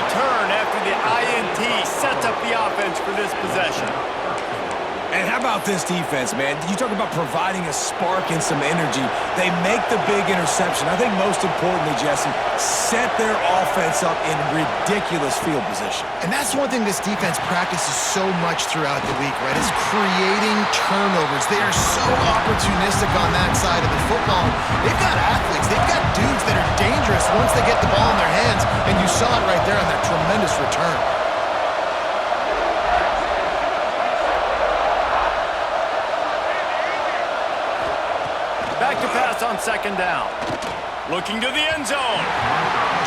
return after the INT sets up the offense for this possession. And how about this defense, man? You talk about providing a spark and some energy. They make the big interception. I think most importantly, Jesse, set their offense up in ridiculous field position. And that's one thing this defense practices so much throughout the week, right, is creating turnovers. They are so opportunistic on that side of the football. They've got athletes. They've got dudes that are dangerous once they get the ball in their hands, and you saw it right there on that tremendous return. Back to pass on second down. Looking to the end zone.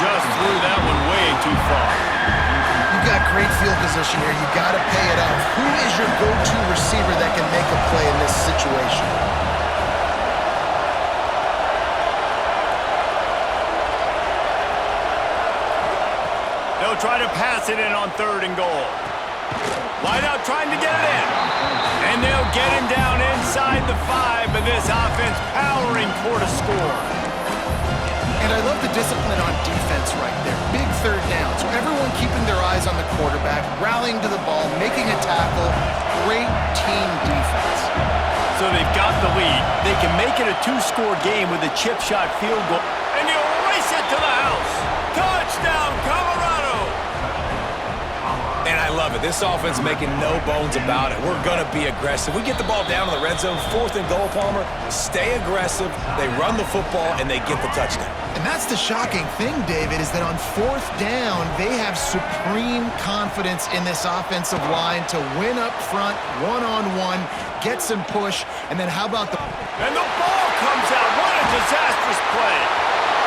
Just threw that one way too far. You've got great field position here. You've got to pay it off. Who is your go-to receiver that can make a play in this situation? They'll try to pass it in on 3rd and goal. Wide out trying to get it in. And they'll get him down inside the 5, but this offense powering toward a score. And I love the discipline on defense right there. Big 3rd down. So everyone keeping their eyes on the quarterback, rallying to the ball, making a tackle. Great team defense. So they've got the lead. They can make it a 2-score game with a chip shot field goal. And he'll race it to the house. Touchdown, Colorado! And I love it. This offense making no bones about it. We're going to be aggressive. We get the ball down in the red zone, 4th and goal, Palmer. Stay aggressive. They run the football, and they get the touchdown. And that's the shocking thing, David, is that on 4th down, they have supreme confidence in this offensive line to win up front, one-on-one, get some push, and then how about the... And the ball comes out. What a disastrous play.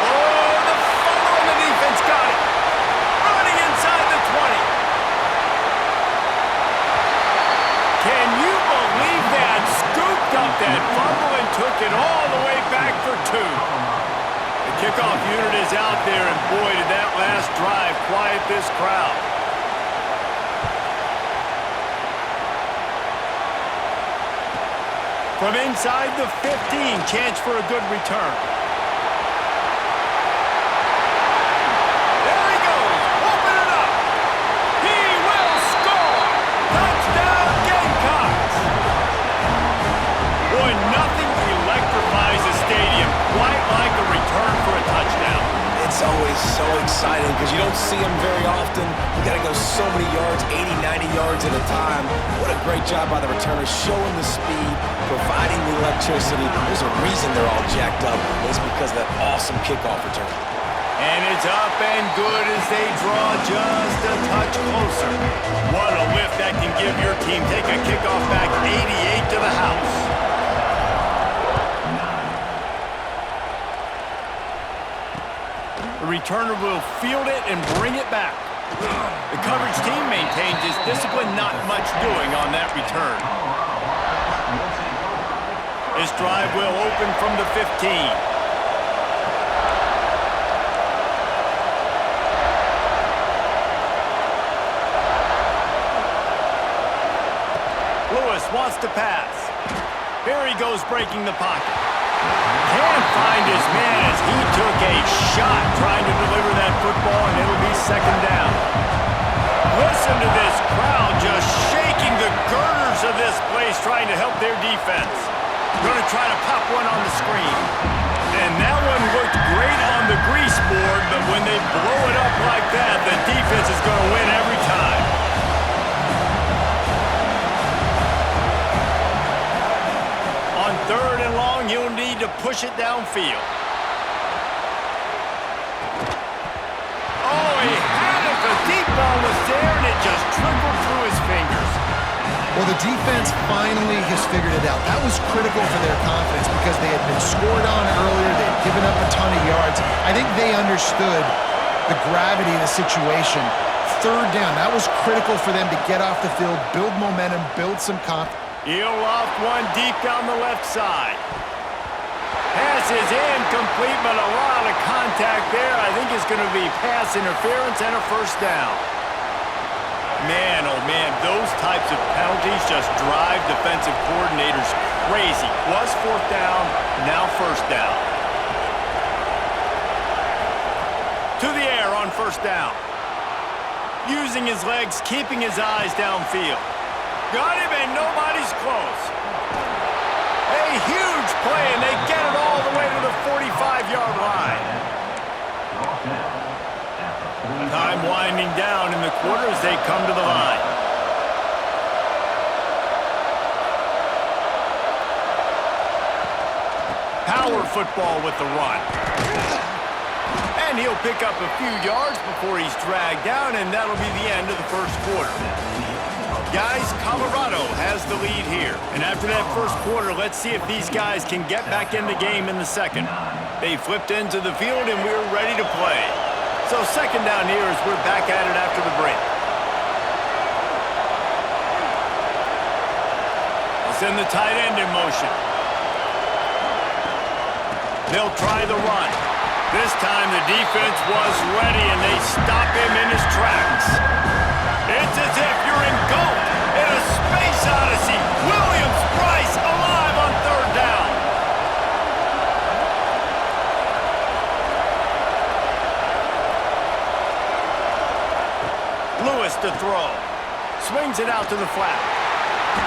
Oh, the fumble on the defense got it. Running inside the 20. Can you believe that? Scooped up that fumble and took it all the way back for 2. The kickoff unit is out there, and boy, did that last drive quiet this crowd. From inside the 15, chance for a good return. There he goes, open it up. He will score. Touchdown, Gamecocks. Boy, nothing electrifies a stadium quite like a return for a touchdown. It's always so exciting because you don't see them very often. You got to go so many yards, 80, 90 yards at a time. What a great job by the returners, showing the speed, providing the electricity. There's a reason they're all jacked up. It's because of that awesome kickoff return. And it's up and good as they draw just a touch closer. What a lift that can give your team. Take a kickoff back 88 to the house. The returner will field it and bring it back. The coverage team maintains its discipline, not much doing on that return. This drive will open from the 15. Lewis wants to pass. Here he goes breaking the pocket. Can't find his man as he took a shot trying to deliver that football, and it'll be 2nd down. Listen to this crowd just shaking the girders of this place trying to help their defense. Going to try to pop one on the screen. And that one looked great on the grease board, but when they blow it up like that, the defense is going to win every time. On 3rd and long, he'll need to push it downfield. Oh, he had it. The deep ball was there, and it just trickled through his fingers. Well, the defense finally has figured it out. That was critical for their confidence because they had been scored on earlier. They had given up a ton of yards. I think they understood the gravity of the situation. 3rd down, that was critical for them to get off the field, build momentum, build some confidence. He'll loft one deep down the left side. Pass is incomplete, but a lot of contact there. I think it's going to be pass interference and a 1st down. Man, oh man, those types of penalties just drive defensive coordinators crazy. Was 4th down, now 1st down. To the air on 1st down. Using his legs, keeping his eyes downfield. Got him, and nobody's close. A huge play, and they get it all the way to the 45-yard line. Time winding down in the quarter as they come to the line. Power football with the run. And he'll pick up a few yards before he's dragged down, and that'll be the end of the first quarter. Guys, Colorado has the lead here. And after that first quarter, let's see if these guys can get back in the game in the second. They flipped into the field, and we're ready to play. So second down here as we're back at it after the break. We'll send the tight end in motion. They'll try the run. This time the defense was ready, and they stop him in his tracks. It's as if you're engulfed in a space odyssey. Williams-Brice alive on third down. Lewis to throw. Swings it out to the flat.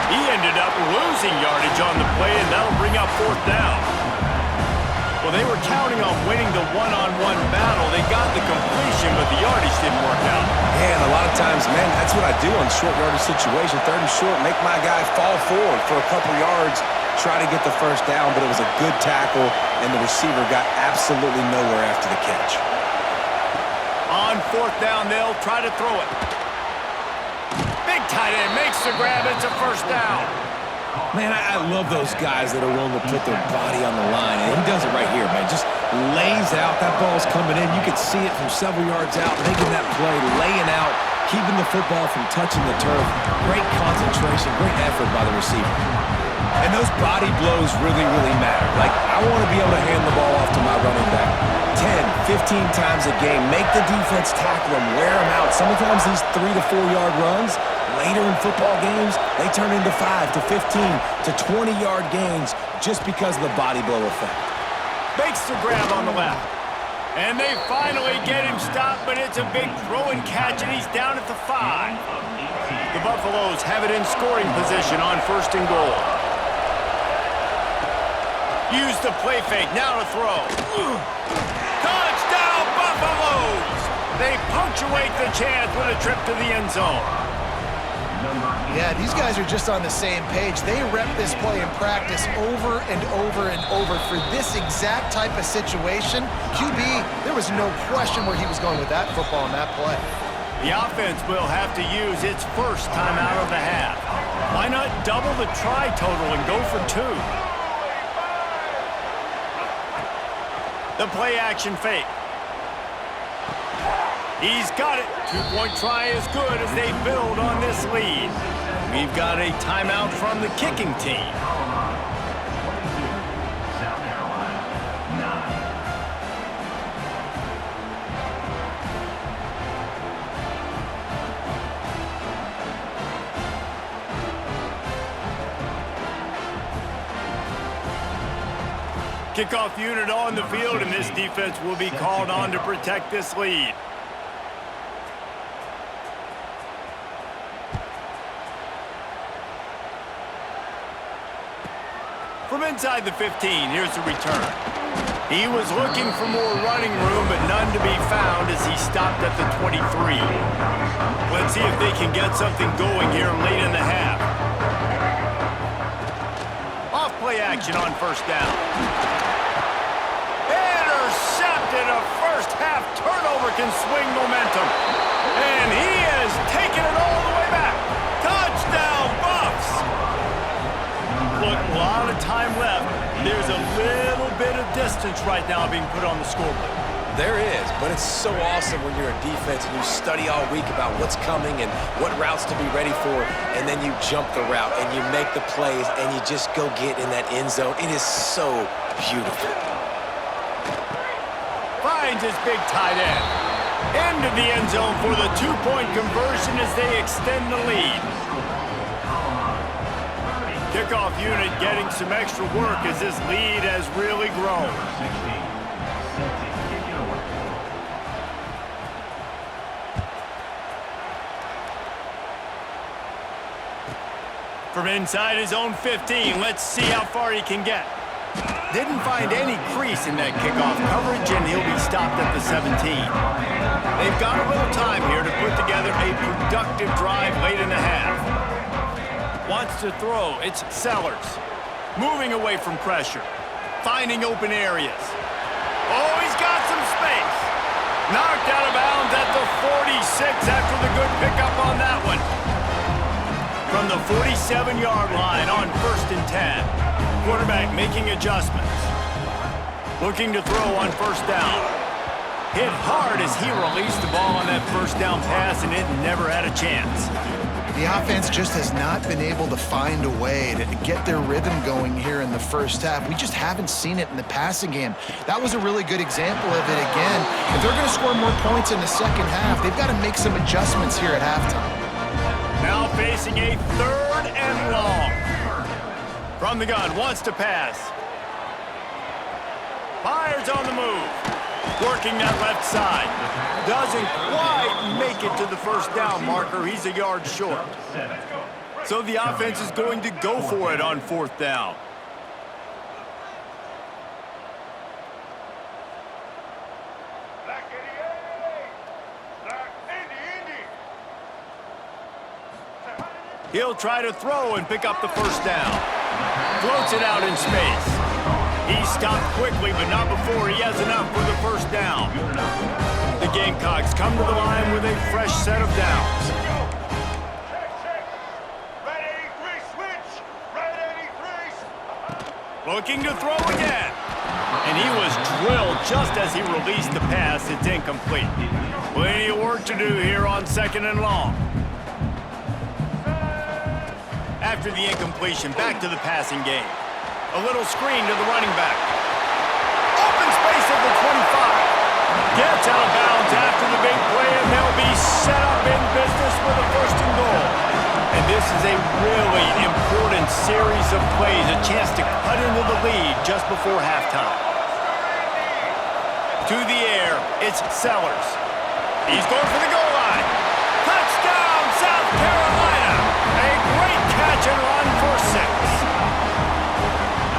He ended up losing yardage on the play, and that'll bring up fourth down. Well, they were counting on winning the one-on-one battle. They got the completion, but the yardage didn't work out. Yeah, and a lot of times, man, that's what I do on short yardage situation. Third and short, make my guy fall forward for a couple yards, try to get the first down, but it was a good tackle, and the receiver got absolutely nowhere after the catch. On fourth down, they'll try to throw it. Big tight end makes the grab. It's a first down. Man, I love those guys that are willing to put their body on the line, and he does it right here, man. Just lays out. That ball's coming in. You can see it from several yards out, making that play, laying out, keeping the football from touching the turf. Great concentration, great effort by the receiver. And those body blows really, really matter. Like, I want to be able to hand the ball off to my running back 10, 15 times a game. Make the defense tackle him, wear him out. Sometimes these 3 to 4 yard runs, later in football games, they turn into 5 to 15 to 20-yard gains just because of the body blow effect. Makes the grab on the left. And they finally get him stopped, but it's a big throw and catch, and he's down at the 5. The Buffaloes have it in scoring position on first and goal. Use the play fake, now to throw. Touchdown, Buffaloes! They punctuate the chance with a trip to the end zone. Yeah, these guys are just on the same page. They rep this play in practice over and over and over for this exact type of situation. QB, there was no question where he was going with that football and that play. The offense will have to use its first timeout of the half. Why not double the try total and go for 2? The play action fake. He's got it. 2-point try is good as they build on this lead. We've got a timeout from the kicking team. Kickoff unit on the field, and this defense will be called on to protect this lead. From inside the 15, here's the return. He was looking for more running room, but none to be found as he stopped at the 23. Let's see if they can get something going here late in the half. Off play action on first down. Intercepted. A first half turnover can swing momentum. And he has taken it all the way back. Touchdown, Buffs! Look, a lot of time left. There's a little bit of distance right now being put on the scoreboard. There is, but it's so awesome when you're a defense and you study all week about what's coming and what routes to be ready for, and then you jump the route and you make the plays and you just go get in that end zone. It is so beautiful. Finds his big tight end. Into the end zone for the 2-point conversion as they extend the lead. Kickoff unit getting some extra work as this lead has really grown. From inside his own 15, let's see how far he can get. Didn't find any crease in that kickoff coverage, and he'll be stopped at the 17. They've got a little time here to put together a productive drive late in the half. Wants to throw, it's Sellers. Moving away from pressure. Finding open areas. Oh, he's got some space. Knocked out of bounds at the 46 after the good pickup on that one. From the 47-yard line on 1st and 10. Quarterback making adjustments. Looking to throw on 1st down. Hit hard as he released the ball on that 1st down pass, and it never had a chance. The offense just has not been able to find a way to get their rhythm going here in the first half. We just haven't seen it in the passing game. That was a really good example of it again. If they're going to score more points in the second half, they've got to make some adjustments here at halftime. Now facing a 3rd and long. From the gun, wants to pass. Fires on the move. Working that left side. Doesn't quite make it to the 1st down marker. He's a yard short. So the offense is going to go for it on 4th down. He'll try to throw and pick up the 1st down. Floats it out in space. He stopped quickly, but not before he has enough for the 1st down. The Gamecocks come to the line with a fresh set of downs. Looking to throw again. And he was drilled just as he released the pass. It's incomplete. Plenty of work to do here on 2nd and long. After the incompletion, back to the passing game. A little screen to the running back. Open space at the 25. Gets out of bounds after the big play, and they'll be set up in business with a 1st and goal. And this is a really important series of plays, a chance to cut into the lead just before halftime. To the air, it's Sellers. He's going for the goal line. Touchdown, South Carolina! A great catch and run for 6.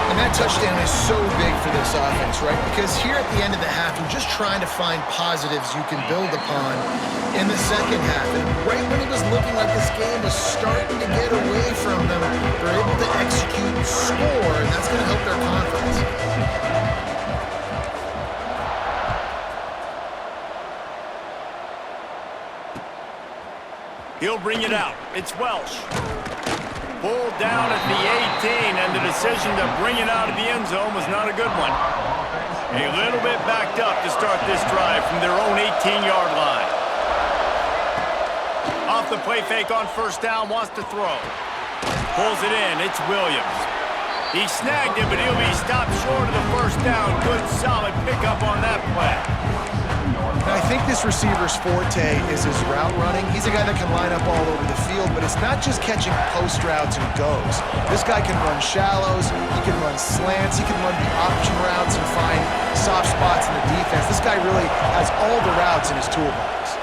And that touchdown is so big for this offense, right? Because here at the end of the half, you're just trying to find positives you can build upon in the second half. And right when it was looking like this game was starting to get away from them, they're able to execute and score, and that's going to help their confidence. He'll bring it out. It's Welsh. Pulled down at the 18, and the decision to bring it out of the end zone was not a good one. A little bit backed up to start this drive from their own 18-yard line. Off the play fake on 1st down, wants to throw. Pulls it in, it's Williams. He snagged it, but he'll be stopped short of the 1st down. Good, solid pickup on that play. I think this receiver's forte is his route running. He's a guy that can line up all over the field, but it's not just catching post routes and goes. This guy can run shallows, he can run slants, he can run the option routes and find soft spots in the defense. This guy really has all the routes in his toolbox.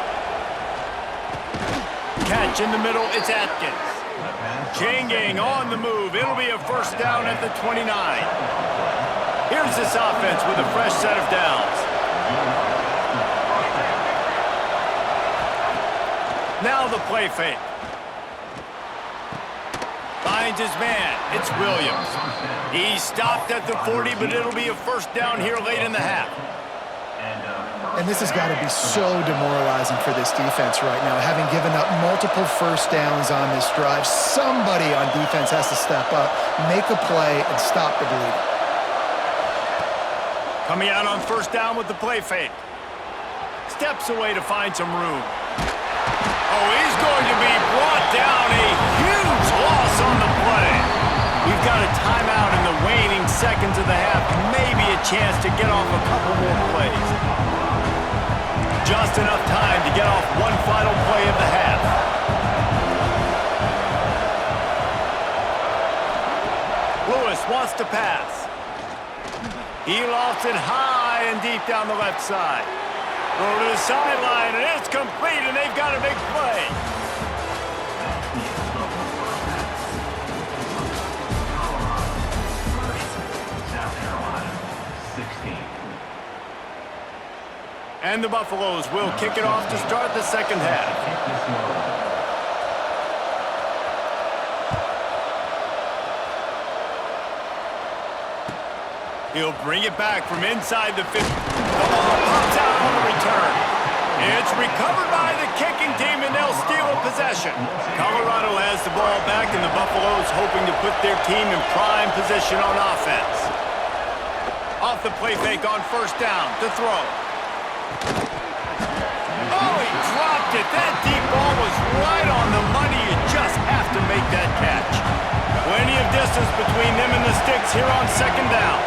Catch in the middle, it's Atkins. Changing on the move. It'll be a 1st down at the 29. Here's this offense with a fresh set of downs. Now the play fake. Finds his man. It's Williams. He stopped at the 40, but it'll be a 1st down here late in the half. And this has got to be so demoralizing for this defense right now, having given up multiple 1st downs on this drive. Somebody on defense has to step up, make a play, and stop the bleeding. Coming out on 1st down with the play fake. Steps away to find some room. Oh, he's going to be brought down. A huge loss on the play. We've got a timeout in the waning seconds of the half. Maybe a chance to get off a couple more plays. Just enough time to get off one final play of the half. Lewis wants to pass. He lofts it high and deep down the left side. Throw to the sideline, and it's complete, and they've got a big play. And the Buffaloes will kick it off to start the second half. He'll bring it back from inside the 50. The ball pops out on the return. It's recovered by the kicking team, and they'll steal a possession. Colorado has the ball back, and the Buffaloes hoping to put their team in prime position on offense. Off the play fake on first down to throw. Oh, he dropped it. That deep ball was right on the money. You just have to make that catch. Plenty of distance between them and the sticks here on second down.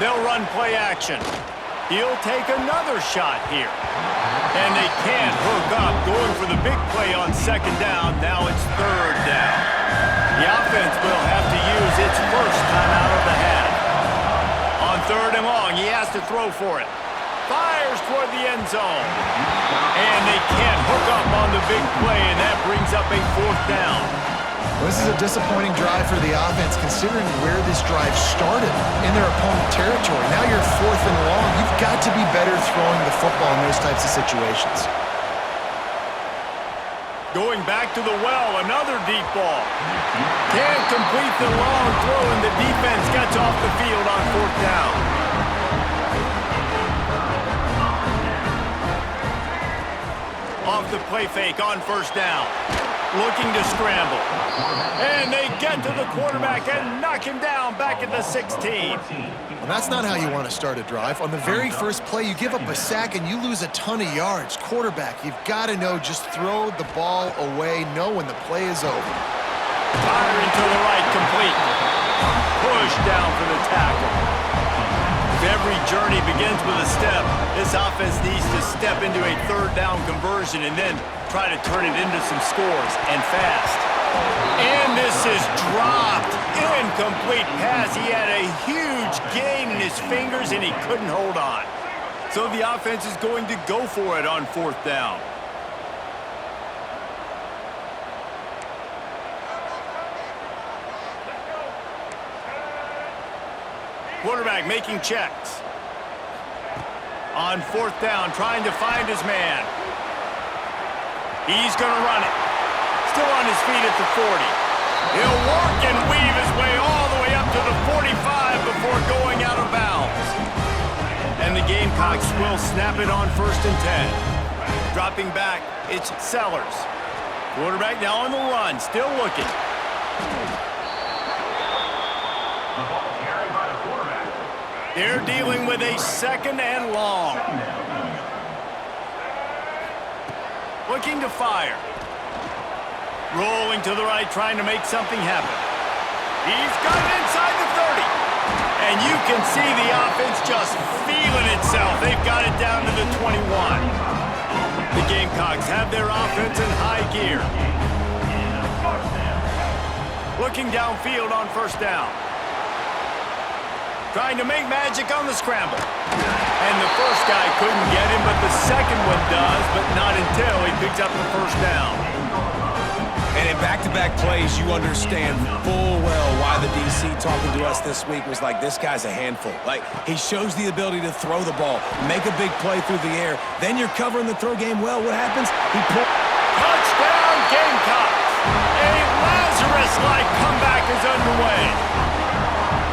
They'll run play action. He'll take another shot here. And they can't hook up, going for the big play on second down. Now it's third down. The offense will have to use its first time out of the half. On third and long, he has to throw for it. Fires toward the end zone. And they can't hook up on the big play, and that brings up a fourth down. This is a disappointing drive for the offense, considering where this drive started in their opponent territory. Now you're fourth and long. You've got to be better throwing the football in those types of situations. Going back to the well, another deep ball. Can't complete the long throw, and the defense gets off the field on fourth down. Off the play fake on first down. Looking to scramble. And they get to the quarterback and knock him down back at the 16. Well, that's not how you want to start a drive. On the very first play, you give up a sack and you lose a ton of yards. Quarterback, you've got to know, just throw the ball away, know when the play is over. Firing to the right, complete. Push down for the tackle. Every journey begins with a step. This offense needs to step into a third down conversion and then try to turn it into some scores, and fast. And this is dropped. Incomplete pass. He had a huge gain in his fingers, and he couldn't hold on. So the offense is going to go for it on fourth down. Quarterback making checks. On fourth down, trying to find his man. He's going to run it. Still on his feet at the 40. He'll work and weave his way all the way up to the 45 before going out of bounds. And the Gamecocks will snap it on first and 10. Dropping back, it's Sellers. Quarterback now on the run, still looking. They're dealing with a second and long. Looking to fire. Rolling to the right, trying to make something happen. He's got it inside the 30. And you can see the offense just feeling itself. They've got it down to the 21. The Gamecocks have their offense in high gear. Looking downfield on first down. Trying to make magic on the scramble. And the first guy couldn't get him, but the second one does, but not until he picks up the first down. And in back-to-back plays, you understand full well why the DC talking to us this week was like, this guy's a handful. Like, he shows the ability to throw the ball, make a big play through the air, then you're covering the throw game well. What happens? He pulls. Touchdown, Gamecocks! A Lazarus-like comeback is underway.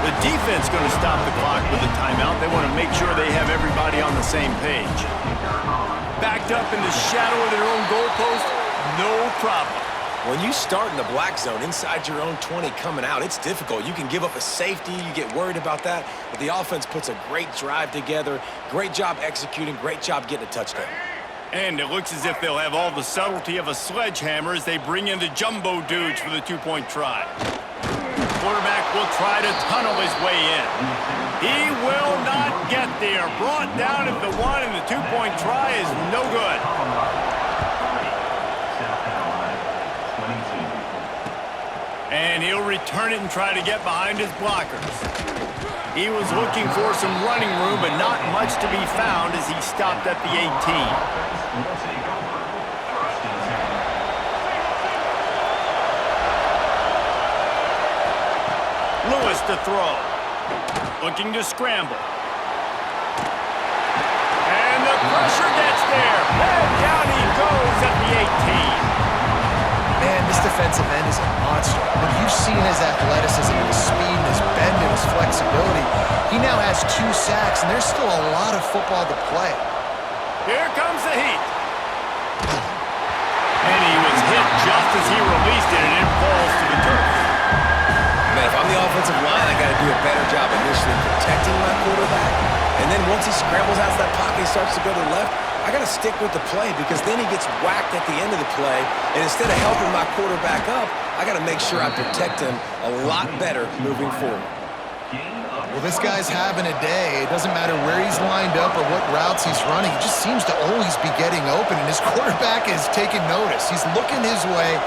The defense going to stop the clock with a timeout. They want to make sure they have everybody on the same page. Backed up in the shadow of their own goalpost, no problem. When you start in the black zone inside your own 20 coming out, it's difficult. You can give up a safety. You get worried about that. But the offense puts a great drive together. Great job executing. Great job getting a touchdown. And it looks as if they'll have all the subtlety of a sledgehammer as they bring in the jumbo dudes for the two-point try. Quarterback will try to tunnel his way in. He will not get there. Brought down at the one, and the two-point try is no good. And he'll return it and try to get behind his blockers. He was looking for some running room, but not much to be found as he stopped at the 18. Lewis to throw. Looking to scramble. Pressure gets there. And down he goes at the 18. Man, this defensive end is a monster. When you've seen his athleticism and his speed and his bend and his flexibility, he now has 2 sacks, and there's still a lot of football to play. Here comes the heat. And he was hit just as he released it, and it falls to the turf. Man, if I'm the offensive line, I got to do a better job initially protecting my quarterback. And then once he scrambles out of that pocket, he starts to go to the left, I got to stick with the play because then he gets whacked at the end of the play. And instead of helping my quarterback up, I got to make sure I protect him a lot better moving forward. Well, this guy's having a day. It doesn't matter where he's lined up or what routes he's running. He just seems to always be getting open, and his quarterback is taking notice. He's looking his way.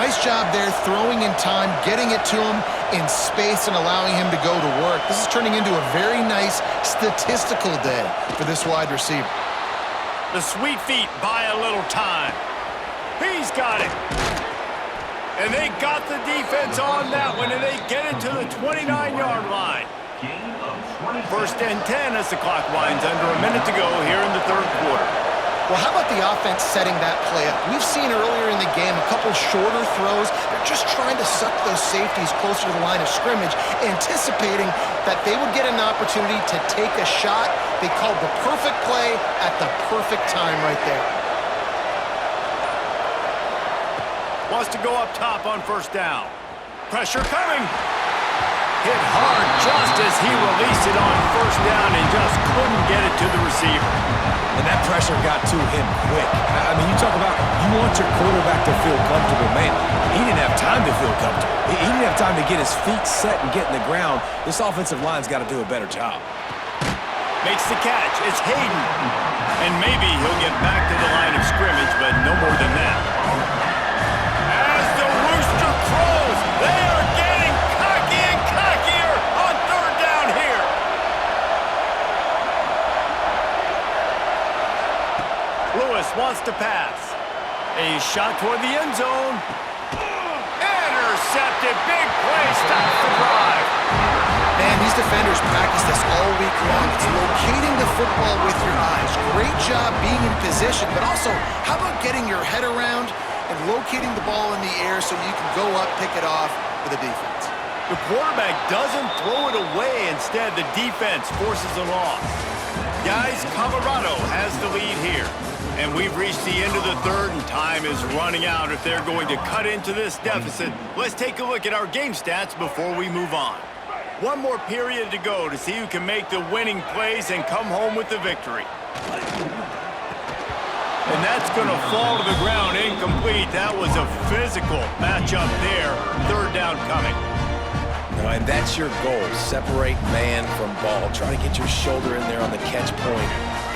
Nice job there, throwing in time, getting it to him in space and allowing him to go to work. This is turning into a very nice statistical day for this wide receiver. The Sweet Feet buy a little time. He's got it. And they got the defense on that one, and they get it to the 29-yard line. First and 10 as the clock winds under a minute to go here in the third quarter. Well, how about the offense setting that play up? We've seen earlier in the game a couple shorter throws. They're just trying to suck those safeties closer to the line of scrimmage, anticipating that they would get an opportunity to take a shot. They called the perfect play at the perfect time right there. Wants to go up top on first down. Pressure coming. Hit hard just as he released it on first down and just couldn't get it to the receiver. And that pressure got to him quick. I mean, you talk about you want your quarterback to feel comfortable. Man, he didn't have time to feel comfortable. He didn't have time to get his feet set and get in the ground. This offensive line's got to do a better job. Makes the catch. It's Hayden. And maybe he'll get back to the line of scrimmage, but no more than that. As the rooster crows, they are getting cocky and cockier on third down here. Lewis wants to pass. A shot toward the end zone. Intercepted. Big play. Stops the drive. Man, these defenders practice this all week long. It's locating the football with your eyes. Great job being in position, but also, how about getting your head around and locating the ball in the air so you can go up, pick it off for the defense? The quarterback doesn't throw it away. Instead, the defense forces a loss. Guys, Colorado has the lead here. And we've reached the end of the third, and time is running out if they're going to cut into this deficit. Let's take a look at our game stats before we move on. One more period to go to see who can make the winning plays and come home with the victory. And that's going to fall to the ground incomplete. That was a physical matchup there. Third down coming. And that's your goal. Separate man from ball. Try to get your shoulder in there on the catch point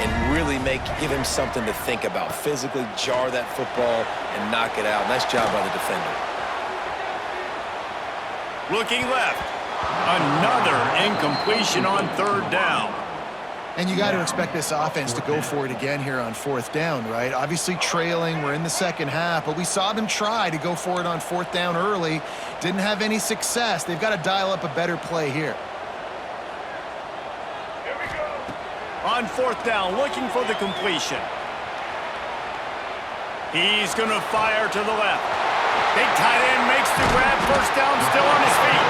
and really give him something to think about. Physically jar that football and knock it out. Nice job by the defender. Looking left. Another incompletion on third down. And you got to expect this offense to go for it again here on fourth down, right? Obviously trailing, we're in the second half, but we saw them try to go for it on fourth down early. Didn't have any success. They've got to dial up a better play here. Here we go. On fourth down, looking for the completion. He's going to fire to the left. Big tight end makes the grab. First down, still on his feet.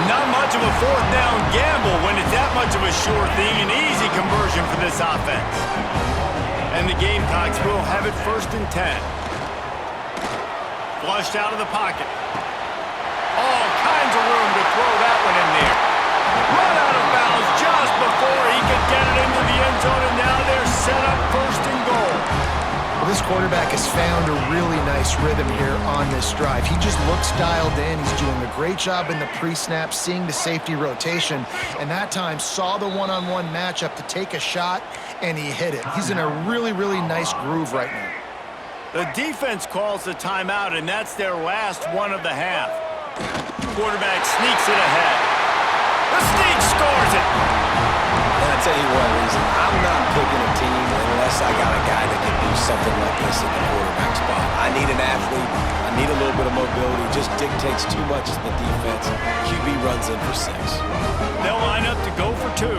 Not much of a fourth down gamble when it's that much of a sure thing. An easy conversion for this offense. And the Gamecocks will have it first and 10. Flushed out of the pocket. All kinds of room to throw that one in there. Run out of bounds just before he could get it into the end zone, and now they're set up first and goal. Well, this quarterback has found a really nice rhythm here on this drive. He just looks dialed in. He's doing a great job in the pre-snap, seeing the safety rotation, and that time saw the one-on-one matchup to take a shot, and he hit it. He's in a really, really nice groove right now. The defense calls the timeout, and that's their last one of the half. Quarterback sneaks it ahead. The sneak scores it. And I tell you what, Reason, I'm not picking a team unless I got a guy that can do something like this at the quarterback spot. I need an athlete. I need a little bit of mobility. It just dictates too much to the defense. QB runs in for 6. They'll line up to go for 2.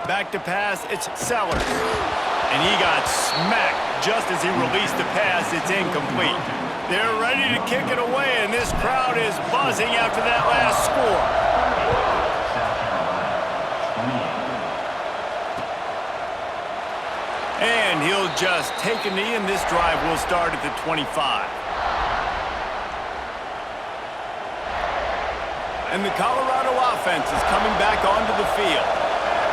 Back to pass, it's Sellers. And he got smacked just as he released the pass. It's incomplete. They're ready to kick it away, and this crowd is buzzing after that last score. And he'll just take a knee, and this drive will start at the 25. And the Colorado offense is coming back onto the field.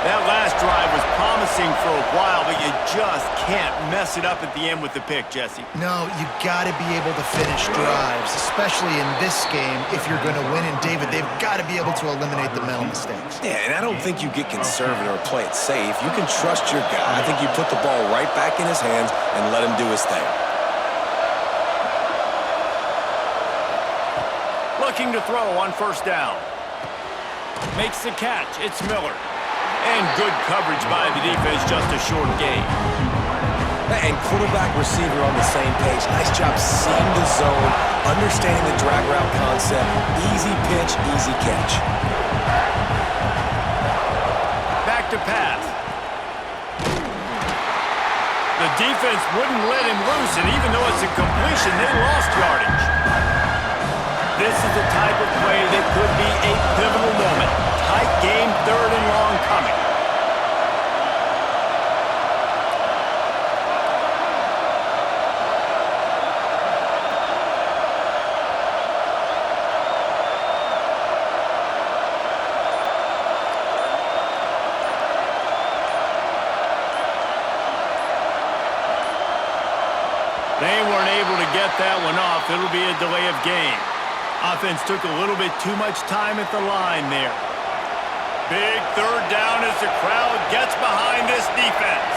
That last drive was promising for a while, but you just can't mess it up at the end with the pick, Jesse. No, you got to be able to finish drives, especially in this game if you're going to win. And, David, they've got to be able to eliminate the mental mistakes. Yeah, and I don't think you get conservative or play it safe. You can trust your guy. I think you put the ball right back in his hands and let him do his thing. Looking to throw on first down. Makes the catch. It's Miller. And good coverage by the defense, just a short gain. And quarterback, receiver on the same page. Nice job seeing the zone, understanding the drag route concept. Easy pitch, easy catch. Back to pass. The defense wouldn't let him loose, and even though it's a completion, they lost yardage. This is the type of play that could be a pivotal moment. Tight game, 3rd and long coming. They weren't able to get that one off. It'll be a delay of game. Offense took a little bit too much time at the line there. Big 3rd down as the crowd gets behind this defense.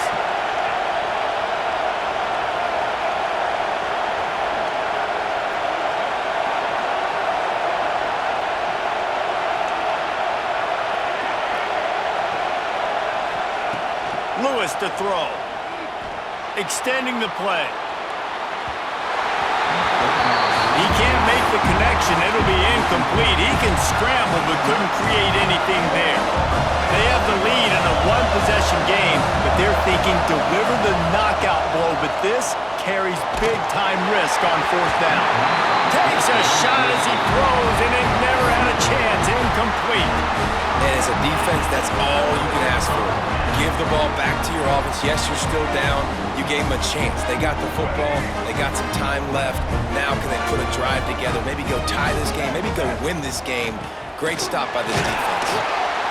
Lewis to throw. Extending the play. He can't make the connection. It'll be incomplete. He can scramble but couldn't create anything there. They have the lead in a one-possession game, but they're thinking deliver the knockout blow, but this carries big-time risk on 4th down. Takes a shot as he throws, and it never had a chance. Incomplete. And as a defense, that's all you can ask for. Give the ball back to your offense. Yes, you're still down. You gave them a chance. They got the football. They got some time left. Now can they put a drive together? Maybe go tie this game. Maybe go win this game. Great stop by this defense.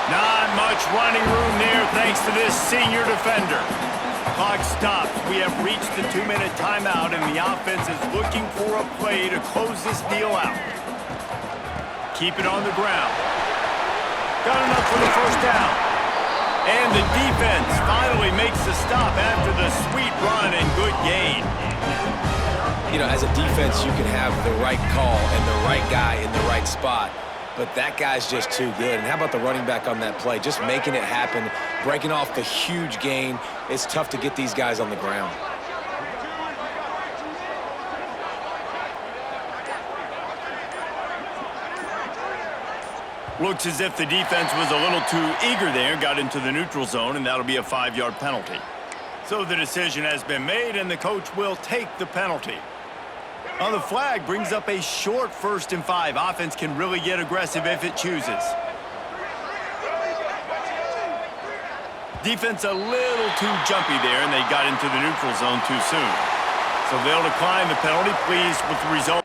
Not much running room there thanks to this senior defender. Clock stops. We have reached the 2-minute timeout, and the offense is looking for a play to close this deal out. Keep it on the ground. Got enough for the first down. And the defense finally makes the stop after the sweet run and good gain. You know, as a defense, you can have the right call and the right guy in the right spot, but that guy's just too good. And how about the running back on that play? Just making it happen, breaking off the huge gain. It's tough to get these guys on the ground. Looks as if the defense was a little too eager there, got into the neutral zone, and that'll be a 5-yard penalty. So the decision has been made, and the coach will take the penalty. On the flag brings up a short 1st and 5. Offense can really get aggressive if it chooses. Defense a little too jumpy there, and they got into the neutral zone too soon. So they'll decline the penalty, pleased with the result.